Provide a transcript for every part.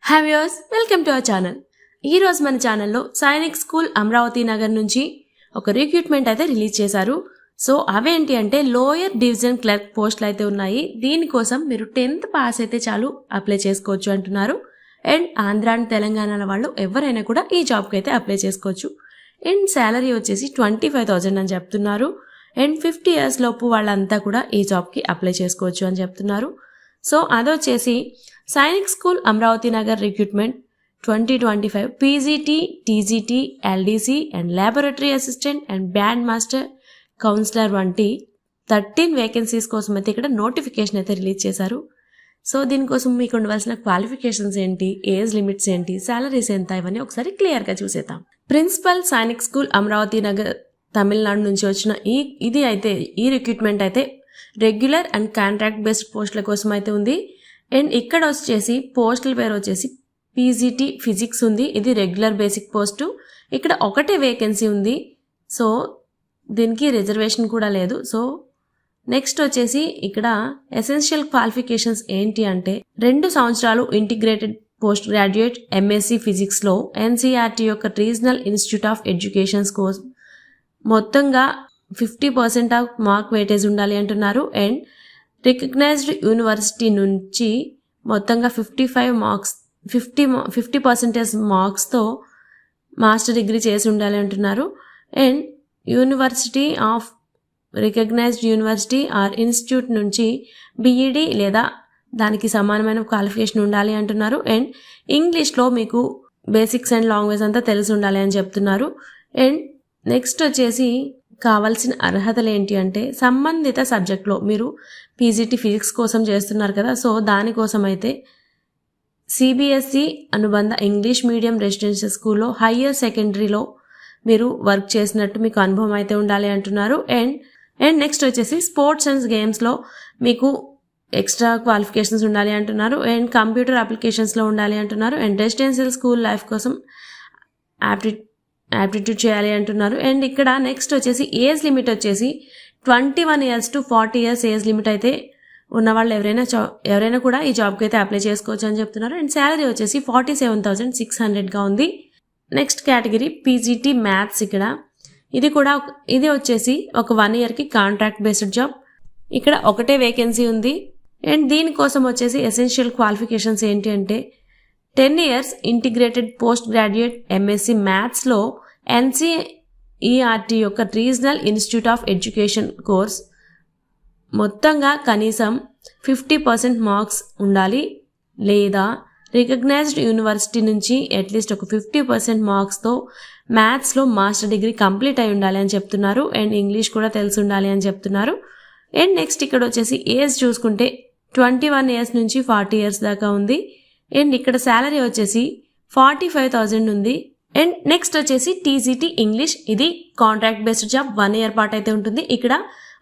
Hi viewers, welcome to our channel. ఈ రోజు మన ఛానల్లో సైనిక్ స్కూల్ అమరావతి నగర్ నుంచి ఒక రిక్రూట్మెంట్ అయితే రిలీజ్ చేశారు. సో అవేంటి అంటే లోయర్ డివిజన్ క్లర్క్ పోస్టులు అయితే ఉన్నాయి. దీనికోసం మీరు 10th పాస్ అయితే చాలు అప్లై చేసుకోవచ్చు అంటున్నారు. అండ్ ఆంధ్ర అండ్ తెలంగాణల వాళ్ళు ఎవరైనా కూడా ఈ జాబ్కి అయితే అప్లై చేసుకోవచ్చు. అండ్ శాలరీ వచ్చేసి 25,000 అని చెప్తున్నారు. అండ్ 50 years లోపు వాళ్ళంతా కూడా ఈ జాబ్కి అప్లై చేసుకోవచ్చు అని చెప్తున్నారు. సో అదొచ్చేసి Sainik school Amaravati Nagar recruitment 2025 PGT, TGT, LDC and laboratory assistant and band master counsellor వంటి 13 వేకెన్సీస్ కోసం అయితే ఇక్కడ నోటిఫికేషన్ అయితే రిలీజ్ చేశారు. సో దీనికోసం మీకు ఉండవలసిన క్వాలిఫికేషన్స్ ఏంటి, ఏజ్ లిమిట్స్ ఏంటి, సాలరీస్ ఎంత, ఇవన్నీ ఒకసారి క్లియర్గా చూసేద్దాం. ప్రిన్సిపల్ సైనిక్ స్కూల్ అమరావతి నగర్ తమిళనాడు నుంచి వచ్చిన ఈ రిక్రూట్మెంట్ అయితే రెగ్యులర్ అండ్ కాంట్రాక్ట్ బేస్డ్ పోస్టుల కోసం అయితే ఉంది. అండ్ ఇక్కడ వచ్చేసి పోస్టుల పేరు వచ్చేసి పీజీటీ ఫిజిక్స్ ఉంది. ఇది రెగ్యులర్ బేసిక్ పోస్టు. ఇక్కడ ఒకటే వేకెన్సీ ఉంది. సో దీనికి రిజర్వేషన్ కూడా లేదు. సో నెక్స్ట్ వచ్చేసి ఇక్కడ ఎసెన్షియల్ క్వాలిఫికేషన్స్ ఏంటి అంటే 2 సంవత్సరాలు ఇంటిగ్రేటెడ్ పోస్ట్ గ్రాడ్యుయేట్ ఎంఎస్సి ఫిజిక్స్లో ఎన్సీఆర్టీ యొక్క రీజనల్ ఇన్స్టిట్యూట్ ఆఫ్ ఎడ్యుకేషన్స్ కోసం మొత్తంగా 50% ఆఫ్ మార్క్ వెయిటేజ్ ఉండాలి అంటున్నారు. అండ్ రికగ్నైజ్డ్ యూనివర్సిటీ నుంచి మొత్తంగా 50% మార్క్స్తో మాస్టర్ డిగ్రీ చేసి ఉండాలి అంటున్నారు. And university of recognized university or institute నుంచి బీఈడి లేదా దానికి సమానమైన క్వాలిఫికేషన్ ఉండాలి అంటున్నారు. అండ్ ఇంగ్లీష్లో మీకు బేసిక్స్ అండ్ లాంగ్వేజ్ అంతా తెలిసి ఉండాలి అని చెప్తున్నారు. అండ్ నెక్స్ట్ వచ్చేసి కావాల్సిన అర్హతలు ఏంటి అంటే సంబంధిత సబ్జెక్ట్లో మీరు పీజీటీ ఫిజిక్స్ కోసం చేస్తున్నారు కదా, సో దానికోసం అయితే సిబిఎస్ఈ అనుబంధ ఇంగ్లీష్ మీడియం రెసిడెన్షియల్ స్కూల్లో హయ్యర్ సెకండరీలో మీరు వర్క్ చేసినట్టు మీకు అనుభవం అయితే ఉండాలి అంటున్నారు. అండ్ నెక్స్ట్ వచ్చేసి స్పోర్ట్స్ అండ్ గేమ్స్లో మీకు ఎక్స్ట్రా క్వాలిఫికేషన్స్ ఉండాలి అంటున్నారు. అండ్ కంప్యూటర్ అప్లికేషన్స్లో ఉండాలి అంటున్నారు. అండ్ రెసిడెన్షియల్ స్కూల్ లైఫ్ కోసం యాప్టిట్యూడ్ చేయాలి అంటున్నారు. అండ్ ఇక్కడ నెక్స్ట్ వచ్చేసి ఏజ్ లిమిట్ వచ్చేసి 21 years to 40 years age limit అయితే ఉన్నవాళ్ళు ఎవరైనా కూడా ఈ జాబ్కి అయితే అప్లై చేసుకోవచ్చు అని చెప్తున్నారు. అండ్ శాలరీ వచ్చేసి 47,600గా ఉంది. Next category PGT maths. ఇది వచ్చేసి ఒక 1 yearకి కాంట్రాక్ట్ బేస్డ్ జాబ్. ఇక్కడ ఒకటే వేకెన్సీ ఉంది. అండ్ దీనికోసం వచ్చేసి ఎసెన్షియల్ క్వాలిఫికేషన్స్ ఏంటి అంటే 10 years integrated post graduate MSc మ్యాథ్స్లో ఎన్సీఈఆర్టీ యొక్క regional institute of education course మొత్తంగా కనీసం 50% మార్క్స్ ఉండాలి, లేదా రికగ్నైజ్డ్ యూనివర్సిటీ నుంచి అట్లీస్ట్ ఒక 50% మార్క్స్తో మ్యాథ్స్లో మాస్టర్ డిగ్రీ కంప్లీట్ అయి ఉండాలి అని చెప్తున్నారు. అండ్ ఇంగ్లీష్ కూడా తెలిసి ఉండాలి అని చెప్తున్నారు. అండ్ నెక్స్ట్ ఇక్కడ వచ్చేసి ఏజ్ చూసుకుంటే 21 years నుంచి 40 years దాకా ఉంది. అండ్ ఇక్కడ శాలరీ వచ్చేసి 45,000 ఉంది. అండ్ నెక్స్ట్ వచ్చేసి టీజీటీ ఇంగ్లీష్. ఇది కాంట్రాక్ట్ బేస్డ్ జాబ్, 1 year పాటు అయితే ఉంటుంది. ఇక్కడ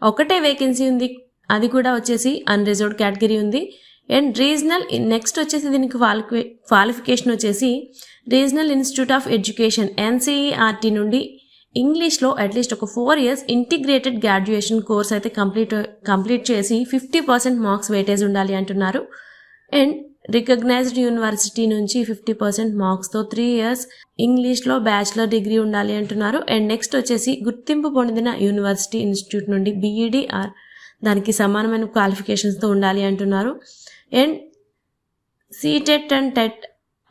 ఒకటే వేకెన్సీ ఉంది, అది కూడా వచ్చేసి అన్రిజర్వ్డ్ కేటగిరీ ఉంది. అండ్ రీజనల్ నెక్స్ట్ వచ్చేసి దీనికి క్వాలిఫికేషన్ వచ్చేసి regional institute of education NCERT నుండి ఇంగ్లీష్లో అట్లీస్ట్ ఒక 4 years ఇంటిగ్రేటెడ్ గ్రాడ్యుయేషన్ కోర్స్ అయితే కంప్లీట్ చేసి 50% మార్క్స్ వెయిటేజ్ ఉండాలి అంటున్నారు. అండ్ రికగ్నైజ్డ్ యూనివర్సిటీ నుంచి 50% మార్క్స్తో 3 years ఇంగ్లీష్లో బ్యాచిలర్ డిగ్రీ ఉండాలి అంటున్నారు. అండ్ నెక్స్ట్ వచ్చేసి గుర్తింపు పొందిన యూనివర్సిటీ ఇన్స్టిట్యూట్ నుండి బీఈడి ఆర్ దానికి సమానమైన క్వాలిఫికేషన్స్తో ఉండాలి అంటున్నారు. అండ్ సీటెట్ అండ్ టెట్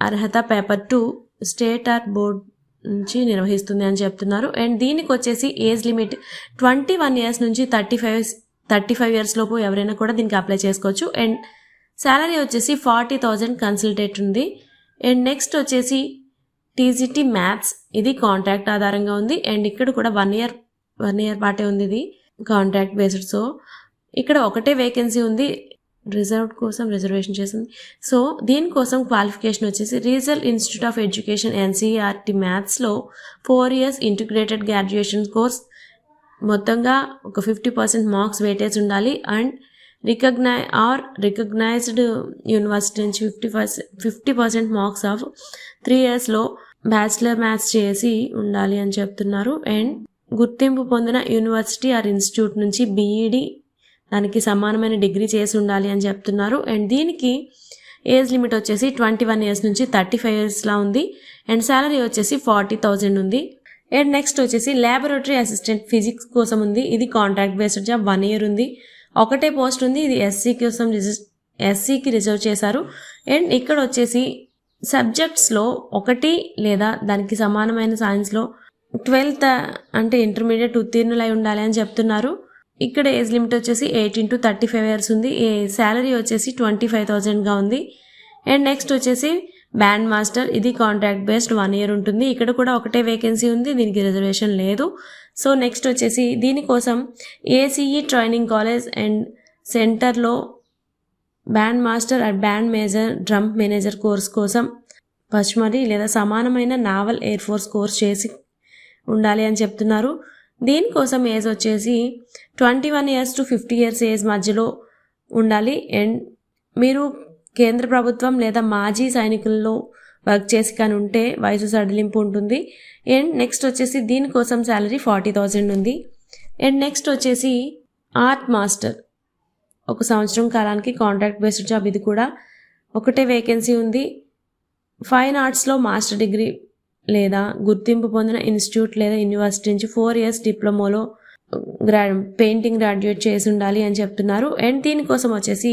అర్హత పేపర్ 2 స్టేట్ ఆర్ బోర్డ్ నుంచి నిర్వహిస్తుంది అని చెప్తున్నారు. అండ్ దీనికి వచ్చేసి ఏజ్ లిమిట్ 21 years నుంచి 35 years లోపు ఎవరైనా కూడా దీనికి అప్లై చేసుకోవచ్చు. అండ్ శాలరీ వచ్చేసి 40,000 కన్సల్టేట్ ఉంది. అండ్ నెక్స్ట్ వచ్చేసి టీజీటీ మ్యాథ్స్. ఇది కాంట్రాక్ట్ ఆధారంగా ఉంది. అండ్ ఇక్కడ కూడా 1 year పాటే ఉంది, ఇది కాంట్రాక్ట్ బేస్డ్. సో ఇక్కడ ఒకటే వేకెన్సీ ఉంది, రిజర్వ్డ్ కోసం రిజర్వేషన్ చేసింది. సో దీనికోసం క్వాలిఫికేషన్ వచ్చేసి regional institute of education NCERT మ్యాథ్స్లో 4 years ఇంటిగ్రేటెడ్ గ్రాడ్యుయేషన్ కోర్స్ మొత్తంగా ఒక 50% మార్క్స్ వెయిటేజ్ ఉండాలి. అండ్ రికగ్నైజ్డ్ యూనివర్సిటీ నుంచి 50% మార్క్స్ ఆఫ్ 3 yearsలో బ్యాచిలర్ మ్యాథ్స్ చేసి ఉండాలి అని చెప్తున్నారు. అండ్ గుర్తింపు పొందిన యూనివర్సిటీ ఆర్ ఇన్స్టిట్యూట్ నుంచి బీఈడి దానికి సమానమైన డిగ్రీ చేసి ఉండాలి అని చెప్తున్నారు. అండ్ దీనికి ఏజ్ లిమిట్ వచ్చేసి 21 ఇయర్స్ నుంచి 35 ఇయర్స్లా ఉంది. అండ్ శాలరీ వచ్చేసి 40,000 ఉంది. అండ్ నెక్స్ట్ వచ్చేసి ల్యాబొరేటరీ అసిస్టెంట్ ఫిజిక్స్ కోసం ఉంది. ఇది కాంట్రాక్ట్ బేస్డ్ జాబ్, 1 ఇయర్ ఉంది. ఒకటే పోస్ట్ ఉంది. ఇది ఎస్సీకి రిజర్వ్ చేశారు. అండ్ ఇక్కడ వచ్చేసి సబ్జెక్ట్స్లో 1 లేదా దానికి సమానమైన సైన్స్లో 12th అంటే ఇంటర్మీడియట్ ఉత్తీర్ణులై ఉండాలి అని చెప్తున్నారు. ఇక్కడ ఏజ్ లిమిట్ వచ్చేసి 18 to 35 ఇయర్స్ ఉంది. శాలరీ వచ్చేసి 25,000గా ఉంది. అండ్ నెక్స్ట్ వచ్చేసి బ్యాండ్ మాస్టర్, ఇది కాంట్రాక్ట్ బేస్డ్ 1 ఇయర్ ఉంటుంది. ఇక్కడ కూడా ఒకటే వేకెన్సీ ఉంది, దీనికి రిజర్వేషన్ లేదు. సో నెక్స్ట్ వచ్చేసి దీనికోసం ఏసీఈ ట్రైనింగ్ కాలేజ్ అండ్ సెంటర్లో band master and band major drum manager course కోసం పశ్చిమరి లేదా సమానమైన నావల్ ఎయిర్ ఫోర్స్ కోర్స్ చేసి ఉండాలి అని చెప్తున్నారు. దీనికోసం ఏజ్ వచ్చేసి 21 ఇయర్స్ టు 50 ఇయర్స్ ఏజ్ మధ్యలో ఉండాలి. అండ్ మీరు కేంద్ర ప్రభుత్వం లేదా మాజీ సైనికుల్లో వర్క్ చేసి కానీ ఉంటే వయసు సడలింపు ఉంటుంది. అండ్ నెక్స్ట్ వచ్చేసి దీనికోసం శాలరీ 40,000 ఉంది. అండ్ నెక్స్ట్ వచ్చేసి ఆర్ట్ మాస్టర్, 1 సంవత్సరం కాలానికి కాంట్రాక్ట్ బేస్డ్ జాబ్, ఇది కూడా ఒకటే వేకెన్సీ ఉంది. ఫైన్ ఆర్ట్స్లో మాస్టర్ డిగ్రీ లేదా గుర్తింపు పొందిన ఇన్స్టిట్యూట్ లేదా యూనివర్సిటీ నుంచి 4 ఇయర్స్ డిప్లొమాలో పెయింటింగ్ గ్రాడ్యుయేట్ చేసి ఉండాలి అని చెప్తున్నారు. అండ్ దీనికోసం వచ్చేసి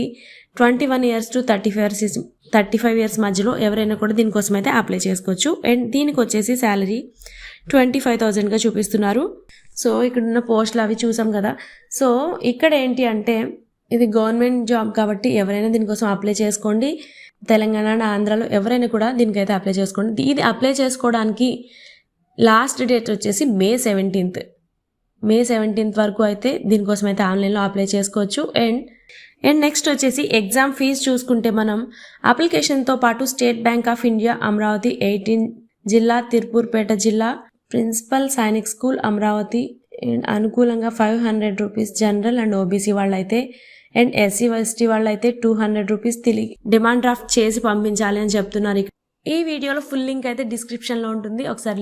21 ఇయర్స్ టు 35 ఇయర్స్ మధ్యలో ఎవరైనా కూడా దీనికోసం అయితే అప్లై చేసుకోవచ్చు. అండ్ దీనికి వచ్చేసి శాలరీ 25,000గా చూపిస్తున్నారు. సో ఇక్కడ ఉన్న పోస్టులు అవి చూసాం కదా. సో ఇక్కడ ఏంటి అంటే ఇది గవర్నమెంట్ జాబ్ కాబట్టి ఎవరైనా దీనికోసం అప్లై చేసుకోండి. తెలంగాణ, ఆంధ్రాలో ఎవరైనా కూడా దీనికైతే అప్లై చేసుకోండి. ఇది అప్లై చేసుకోవడానికి లాస్ట్ డేట్ వచ్చేసి May 17th వరకు అయితే దీనికోసం అయితే ఆన్లైన్లో అప్లై చేసుకోవచ్చు. అండ్ నెక్స్ట్ వచ్చేసి ఎగ్జామ్ ఫీజు చూసుకుంటే మనం అప్లికేషన్తో పాటు state bank of India Amaravati 18 జిల్లా, తిరుపూర్పేట జిల్లా, ప్రిన్సిపల్ సైనిక్ స్కూల్ అమరావతి అనుకూలంగా 500 రూపీస్ జనరల్ అండ్ ఓబీసీ వాళ్ళైతే, అండ్ ఎస్సీ ఎస్టీ వాళ్ళైతే 200 రూపీస్ డిమాండ్ డ్రాఫ్ట్ చేసి పంపించాలి అని చెప్తున్నారు. ఈ వీడియోలో ఫుల్ లింక్ అయితే డిస్క్రిప్షన్లో ఉంటుంది, ఒకసారి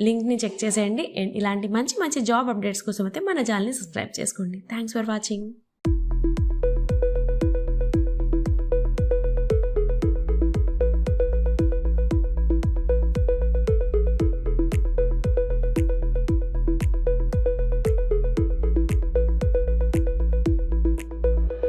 లింక్ని చెక్ చేసేయండి. అండ్ ఇలాంటి మంచి జాబ్ అప్డేట్స్ కోసం అయితే మన ఛానల్ని సబ్స్క్రైబ్ చేసుకోండి. Thanks for watching.